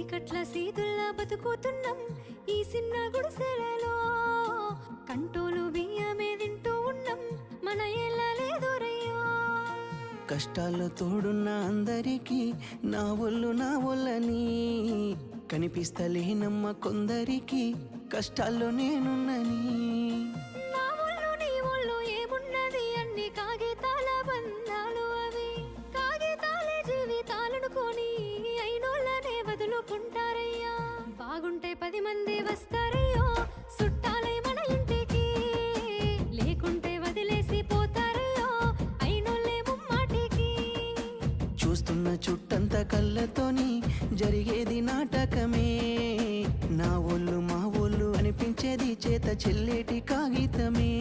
చీకట్ల సీతుల్లా బతుకుతున్నాం ఈ చిన్న గుడిసెలలో. కంటోలు బియ్యమే తింటూ ఉన్నాం మన ఎల్లలేదురయ్యో. కష్టాల్లో తోడున్న అందరికీ నా ఒళ్ళని కనిపిస్తలేనమ్మ కొందరికి కష్టాల్లో నేనున్నని. నా ఒళ్ళు నీ ఒళ్ళు ఏమున్నది అన్ని కాగితాల బంధాలు, అవి కాగితాలే జీవితాలనుకొని అయినోళ్ళనే వదులుకుంటారయ్యా. బాగుంటే 10 మంది వస్తారయ్యో చుట్టాలై మన ఇంటికి, లేకుంటే వదిలేసి పోతారయ్యో అయినోళ్ళే ముమ్మాటికి. చూస్తున్న చుట్టంత కళ్ళతోని జరిగేది నాటకమే, నా ఒళ్ళు మా ఒళ్ళు అనిపించేది చేత చెల్లేటి కాగితమే.